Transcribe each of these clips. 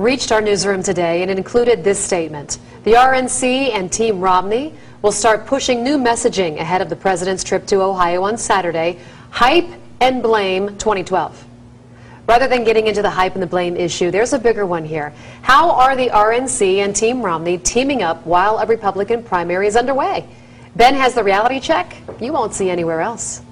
reached our newsroom today, and it included this statement. The RNC and Team Romney will start pushing new messaging ahead of the president's trip to Ohio on Saturday. Hype and blame 2012. Rather than getting into the hype and the blame issue, there's a bigger one here. How are the RNC and Team Romney teaming up while a Republican primary is underway? Ben has the reality check you won't see anywhere else.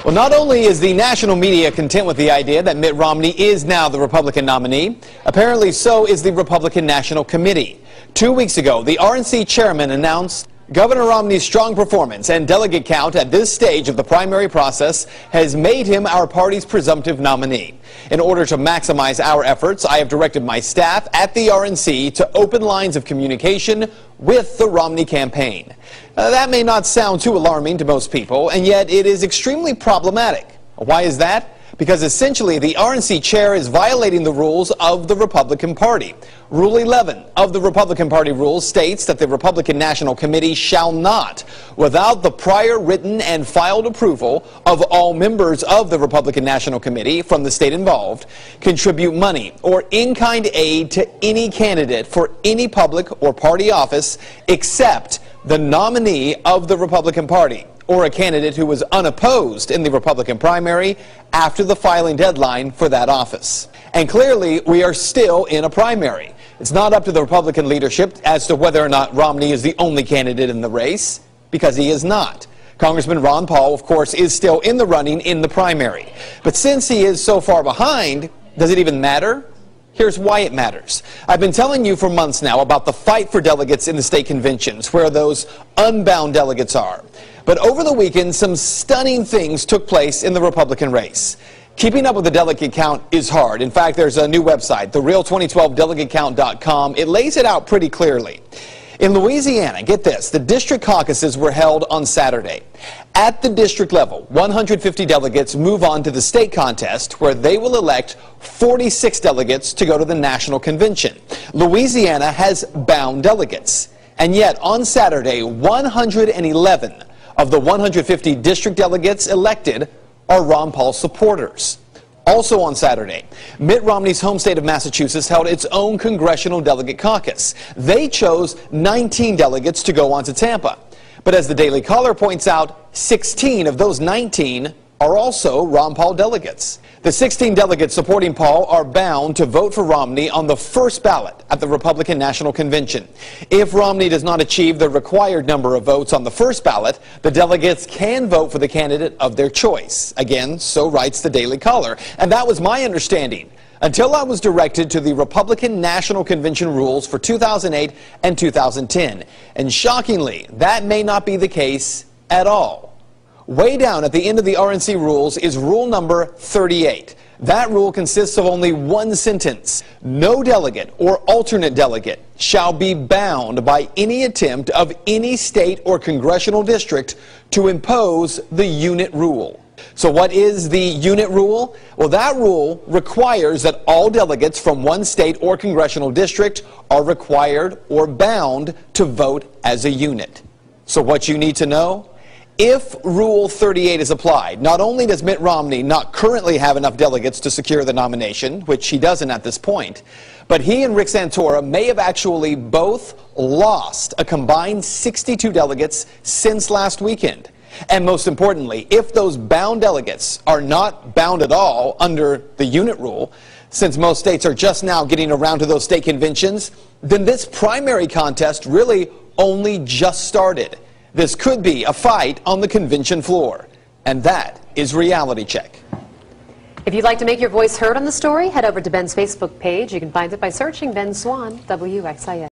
Well, not only is the national media content with the idea that Mitt Romney is now the Republican nominee, apparently so is the Republican National Committee. 2 weeks ago, the RNC chairman announced Governor Romney's strong performance and delegate count at this stage of the primary process has made him our party's presumptive nominee. In order to maximize our efforts, I have directed my staff at the RNC to open lines of communication with the Romney campaign. That may not sound too alarming to most people, and yet it is extremely problematic. Why is that? Because essentially the RNC chair is violating the rules of the Republican Party. Rule 11 of the Republican Party rules states that the Republican National Committee shall not, without the prior written and filed approval of all members of the Republican National Committee from the state involved, contribute money or in-kind aid to any candidate for any public or party office except the nominee of the Republican Party, or a candidate who was unopposed in the Republican primary after the filing deadline for that office. And clearly, we are still in a primary. It's not up to the Republican leadership as to whether or not Romney is the only candidate in the race, because he is not. Congressman Ron Paul, of course, is still in the running in the primary. But since he is so far behind, does it even matter? Here's why it matters. I've been telling you for months now about the fight for delegates in the state conventions, where those unbound delegates are. But over the weekend, some stunning things took place in the Republican race. Keeping up with the delegate count is hard. In fact, there's a new website, thereal2012delegatecount.com. It lays it out pretty clearly. In Louisiana, get this, the district caucuses were held on Saturday. At the district level, 150 delegates move on to the state contest, where they will elect 46 delegates to go to the national convention. Louisiana has bound delegates. And yet, on Saturday, 111 of the 150 district delegates elected are Ron Paul supporters. Also on Saturday, Mitt Romney's home state of Massachusetts held its own congressional delegate caucus. They chose 19 delegates to go on to Tampa. But as the Daily Caller points out, 16 of those 19 are also Ron Paul delegates. The 16 delegates supporting Paul are bound to vote for Romney on the first ballot at the Republican National Convention. If Romney does not achieve the required number of votes on the first ballot, the delegates can vote for the candidate of their choice. Again, so writes the Daily Caller. And that was my understanding until I was directed to the Republican National Convention rules for 2008 and 2010. And shockingly, that may not be the case at all. Way down at the end of the RNC rules is rule number 38. That rule consists of only one sentence. No delegate or alternate delegate shall be bound by any attempt of any state or congressional district to impose the unit rule. So what is the unit rule? Well, that rule requires that all delegates from one state or congressional district are required or bound to vote as a unit. So what you need to know? If Rule 38 is applied, not only does Mitt Romney not currently have enough delegates to secure the nomination, which he doesn't at this point, but he and Rick Santorum may have actually both lost a combined 62 delegates since last weekend. And most importantly, if those bound delegates are not bound at all under the unit rule, since most states are just now getting around to those state conventions, then this primary contest really only just started. This could be a fight on the convention floor. And that is Reality Check. If you'd like to make your voice heard on the story, head over to Ben's Facebook page. You can find it by searching Ben Swan, WXIN.